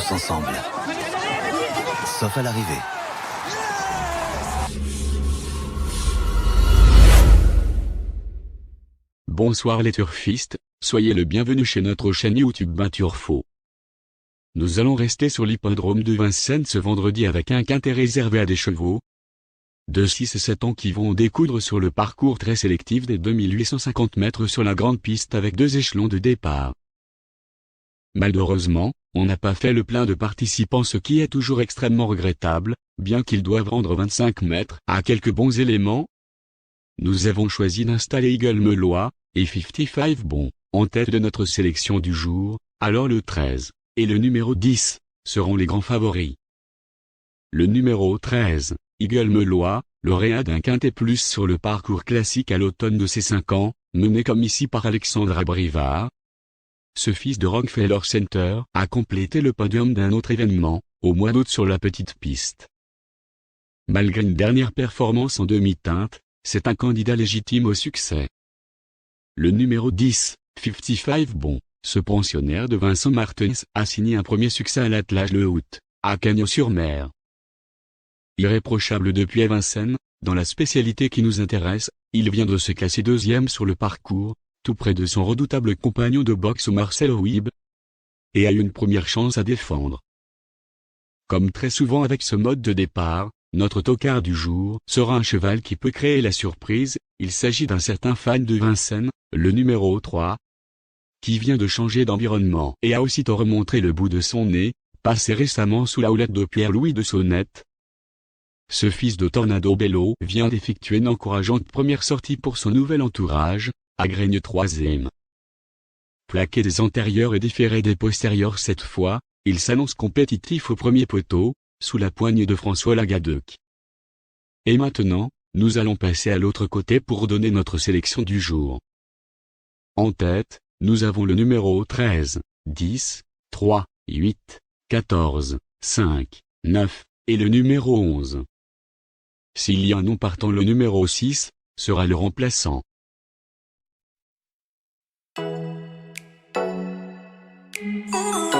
tous ensemble. Sauf à l'arrivée. Bonsoir les turfistes, soyez le bienvenu chez notre chaîne YouTube Turfo. Nous allons rester sur l'hippodrome de Vincennes ce vendredi avec un quintet réservé à des chevaux de 6 et 7 ans qui vont découdre sur le parcours très sélectif des 2850 mètres sur la grande piste avec 2 échelons de départ. Malheureusement, on n'a pas fait le plein de participants, ce qui est toujours extrêmement regrettable, bien qu'ils doivent rendre 25 mètres à quelques bons éléments. Nous avons choisi d'installer Eagle Melois et 55 Bon en tête de notre sélection du jour, alors le 13 et le numéro 10 seront les grands favoris. Le numéro 13, Eagle Melois, lauréat d'un quintet plus sur le parcours classique à l'automne de ses 5 ans, mené comme ici par Alexandre Abrivard. Ce fils de Rockefeller Center a complété le podium d'un autre événement, au mois d'août sur la petite piste. Malgré une dernière performance en demi-teinte, c'est un candidat légitime au succès. Le numéro 10, 55 Bon, ce pensionnaire de Vincent Martens a signé un premier succès à l'attelage le août, à Cagnes-sur-Mer. Irréprochable depuis Vincennes, dans la spécialité qui nous intéresse, il vient de se classer 2e sur le parcours, tout près de son redoutable compagnon de boxe Marcel Ouib, et a une première chance à défendre. Comme très souvent avec ce mode de départ, notre tocard du jour sera un cheval qui peut créer la surprise. Il s'agit d'un certain fan de Vincennes, le numéro 3, qui vient de changer d'environnement et a aussitôt remontré le bout de son nez, passé récemment sous la houlette de Pierre-Louis de Sonnette. Ce fils de Tornado Bello vient d'effectuer une encourageante première sortie pour son nouvel entourage, à Graigne 3e. Plaqué des antérieurs et différé des postérieurs cette fois, il s'annonce compétitif au premier poteau, sous la poigne de François Lagadec. Et maintenant, nous allons passer à l'autre côté pour donner notre sélection du jour. En tête, nous avons le numéro 13, 10, 3, 8, 14, 5, 9, et le numéro 11. S'il y a un nom partant, le numéro 6 sera le remplaçant. Oh.